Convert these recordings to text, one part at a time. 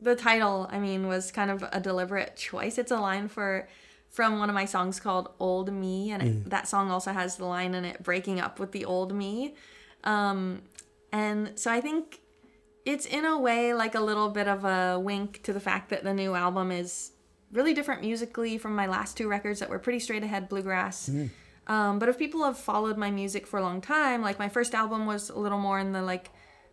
the title, I mean, was kind of a deliberate choice. It's a line from one of my songs called Old Me, and that song also has the line in it, breaking up with the old me. And so I think it's in a way like a little bit of a wink to the fact that the new album is really different musically from my last two records that were pretty straight ahead bluegrass. But if people have followed my music for a long time, like my first album was a little more in the like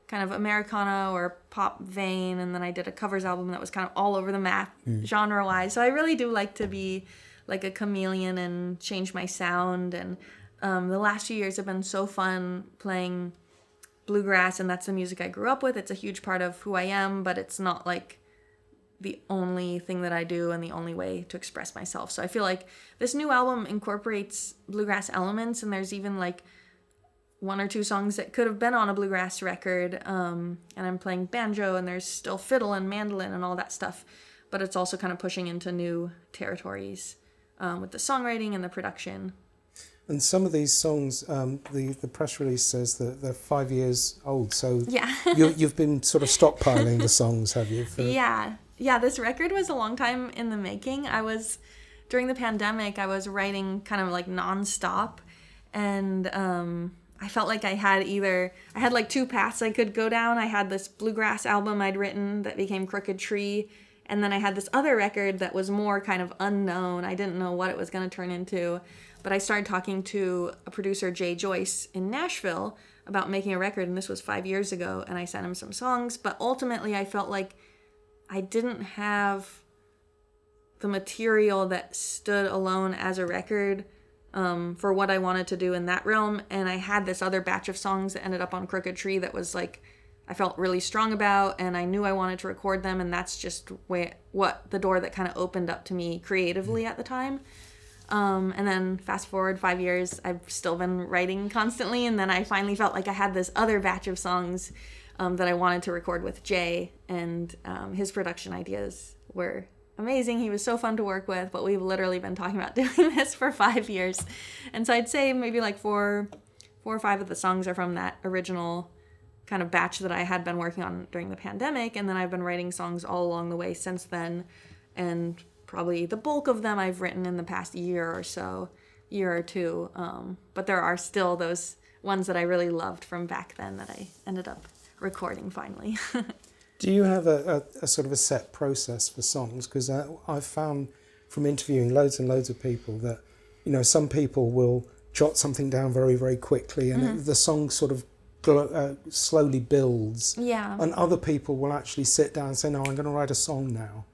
kind of Americana or pop vein, and then I did a covers album that was kind of all over the map genre-wise. So I really do like to be like a chameleon and change my sound, and the last few years have been so fun playing bluegrass, and that's the music I grew up with. It's a huge part of who I am, but it's not like the only thing that I do and the only way to express myself. So I feel like this new album incorporates bluegrass elements, and there's even like one or two songs that could have been on a bluegrass record, and I'm playing banjo, and there's still fiddle and mandolin and all that stuff, but it's also kind of pushing into new territories with the songwriting and the production. And some of these songs, the press release says that they're 5 years old. So yeah. you've been sort of stockpiling the songs, have you? Yeah, this record was a long time in the making. During the pandemic, I was writing kind of like nonstop, and I felt like I had like two paths I could go down. I had this bluegrass album I'd written that became Crooked Tree, and then I had this other record that was more kind of unknown. I didn't know what it was going to turn into. But I started talking to a producer, Jay Joyce, in Nashville about making a record, and this was 5 years ago, and I sent him some songs. But ultimately, I felt like I didn't have the material that stood alone as a record for what I wanted to do in that realm. And I had this other batch of songs that ended up on Crooked Tree that was like, I felt really strong about, and I knew I wanted to record them, and that's just what the door that kind of opened up to me creatively at the time. And then fast forward 5 years, I've still been writing constantly. And then I finally felt like I had this other batch of songs that I wanted to record with Jay. And his production ideas were amazing. He was so fun to work with, but we've literally been talking about doing this for 5 years. And so I'd say maybe like four or five of the songs are from that original kind of batch that I had been working on during the pandemic. And then I've been writing songs all along the way since then. And probably the bulk of them I've written in the past year or two. But there are still those ones that I really loved from back then that I ended up recording finally. Do you have a sort of a set process for songs? Because I've found from interviewing loads and loads of people that, you know, some people will jot something down very, very quickly, and the song sort of slowly builds. Yeah. And other people will actually sit down and say, no, I'm going to write a song now.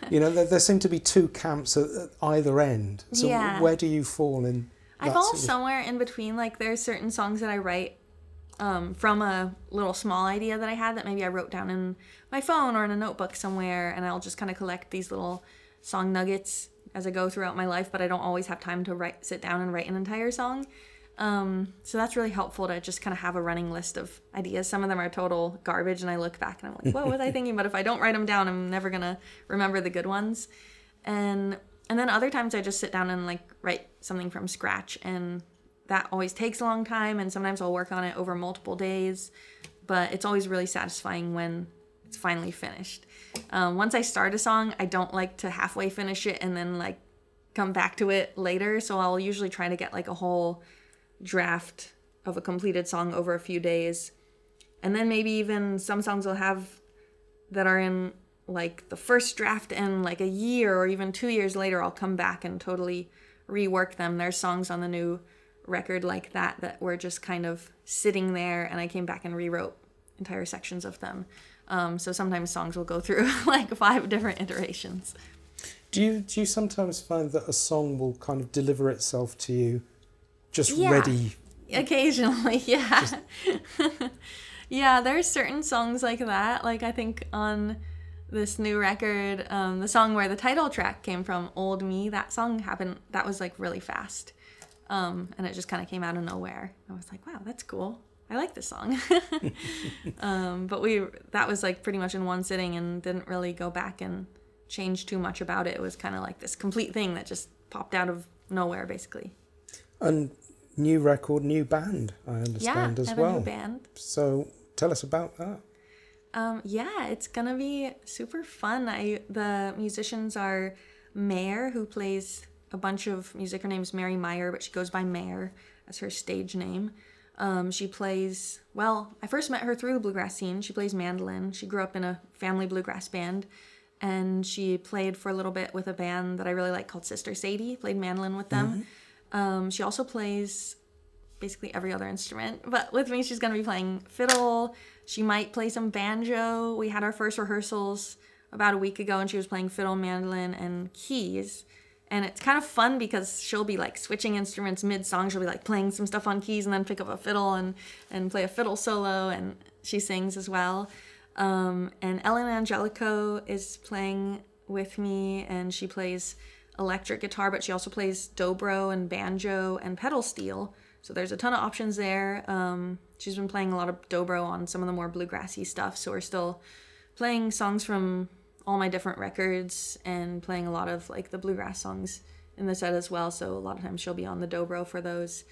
You know, there seem to be two camps at either end. So where do you fall in that? I fall somewhere in between. Like, there's certain songs that I write from a little small idea that I had that maybe I wrote down in my phone or in a notebook somewhere, and I'll just kind of collect these little song nuggets as I go throughout my life, but I don't always have time to sit down and write an entire song. So that's really helpful to just kind of have a running list of ideas. Some of them are total garbage, and I look back and I'm like, what was I thinking? But if I don't write them down, I'm never gonna remember the good ones. And then other times I just sit down and like write something from scratch, and that always takes a long time, and sometimes I'll work on it over multiple days, but it's always really satisfying when it's finally finished. Once I start a song, I don't like to halfway finish it and then like come back to it later, so I'll usually try to get like a whole draft of a completed song over a few days. And then maybe even some songs I'll have that are in like the first draft, and like a year or even 2 years later I'll come back and totally rework them. There's songs on the new record like that were just kind of sitting there, and I came back and rewrote entire sections of them. So sometimes songs will go through like 5 different iterations. Do you sometimes find that a song will kind of deliver itself to you just ready? Occasionally, yeah. Yeah, there's certain songs like that. Like, I think on this new record, the song where the title track came from, Old Me, that song happened, that was like really fast. And it just kind of came out of nowhere. I was like, wow, that's cool. I like this song. But that was like pretty much in one sitting and didn't really go back and change too much about it. It was kind of like this complete thing that just popped out of nowhere, basically. And new record, new band, I understand, as well. Yeah, I have a new band. So tell us about that. Yeah, it's gonna be super fun. The musicians are Mare, who plays a bunch of music. Her name's Mary Meyer, but she goes by Mare as her stage name. She plays, well, I first met her through the bluegrass scene. She plays mandolin. She grew up in a family bluegrass band, and she played for a little bit with a band that I really like called Sister Sadie, played mandolin with them. She also plays basically every other instrument, but with me she's going to be playing fiddle. She might play some banjo. We had our first rehearsals about a week ago, and she was playing fiddle, mandolin, and keys. And it's kind of fun because she'll be like switching instruments mid-song. She'll be like playing some stuff on keys and then pick up a fiddle and play a fiddle solo, and she sings as well. And Ellen Angelico is playing with me, and she plays electric guitar, but she also plays dobro and banjo and pedal steel. So there's a ton of options there. She's been playing a lot of dobro on some of the more bluegrassy stuff, so we're still playing songs from all my different records and playing a lot of like the bluegrass songs in the set as well, so a lot of times she'll be on the dobro for those.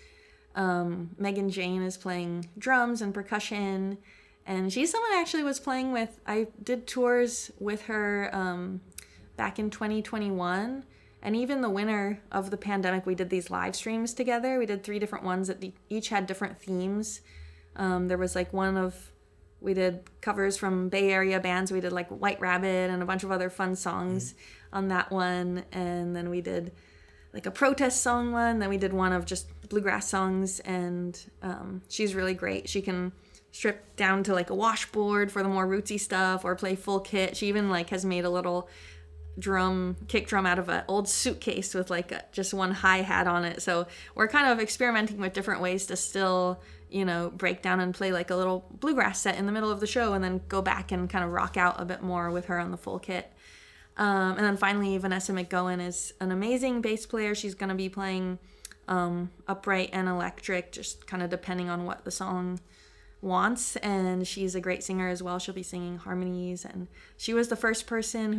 Megan Jane is playing drums and percussion, and she's someone I actually was playing with. I did tours with her back in 2021, and even the winter of the pandemic, we did these live streams together. We did 3 different ones that each had different themes. There was like we did covers from Bay Area bands. We did like White Rabbit and a bunch of other fun songs on that one. And then we did like a protest song one. Then we did one of just bluegrass songs. And she's really great. She can strip down to like a washboard for the more rootsy stuff or play full kit. She even like has made a little kick drum out of an old suitcase with like just one hi-hat on it. So we're kind of experimenting with different ways to still, break down and play like a little bluegrass set in the middle of the show and then go back and kind of rock out a bit more with her on the full kit. And then finally, Vanessa McGowan is an amazing bass player. She's going to be playing upright and electric, just kind of depending on what the song wants. And she's a great singer as well. She'll be singing harmonies. And she was the first person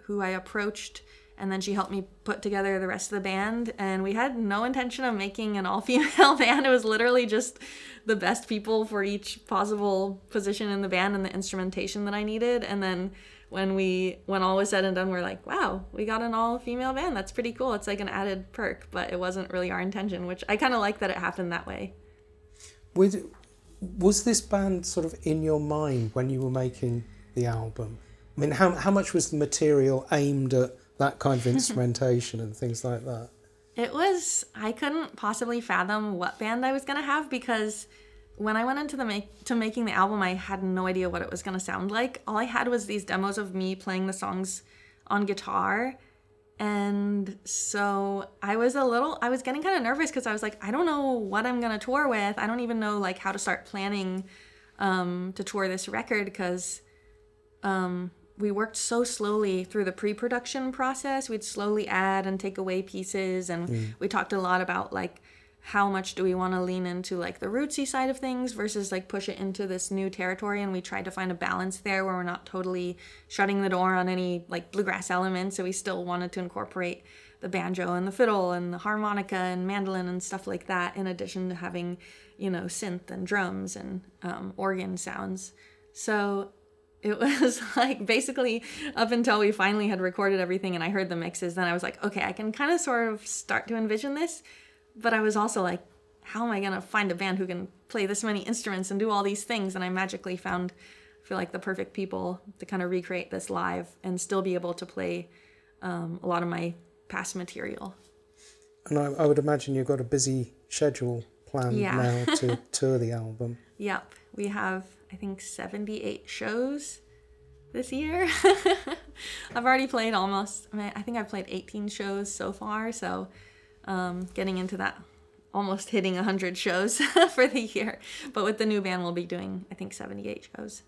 who I approached, and then she helped me put together the rest of the band. And we had no intention of making an all-female band. It was literally just the best people for each possible position in the band and the instrumentation that I needed. And then when all was said and done, we're like, wow, we got an all-female band. That's pretty cool. It's like an added perk, but it wasn't really our intention, which I kind of like that it happened that way. Was this band sort of in your mind when you were making the album? I mean, how much was the material aimed at that kind of instrumentation and things like that? I couldn't possibly fathom what band I was going to have, because when I went into making the album, I had no idea what it was going to sound like. All I had was these demos of me playing the songs on guitar. And so I was getting kind of nervous because I was like, I don't know what I'm going to tour with. I don't even know like how to start planning to tour this record, because we worked so slowly through the pre-production process. We'd slowly add and take away pieces, and we talked a lot about like how much do we want to lean into like the rootsy side of things versus like push it into this new territory. And we tried to find a balance there where we're not totally shutting the door on any like bluegrass elements. So we still wanted to incorporate the banjo and the fiddle and the harmonica and mandolin and stuff like that, in addition to having, synth and drums and organ sounds. So it was like basically up until we finally had recorded everything and I heard the mixes, then I was like, okay, I can kind of sort of start to envision this. But I was also like, how am I going to find a band who can play this many instruments and do all these things? And I magically found, I feel like, the perfect people to kind of recreate this live and still be able to play a lot of my past material. And I would imagine you've got a busy schedule planned now to tour the album. Yep. We have, I think, 78 shows this year. I've already played I think I've played 18 shows so far. So getting into that, almost hitting 100 shows for the year. But with the new band, we'll be doing, I think, 78 shows.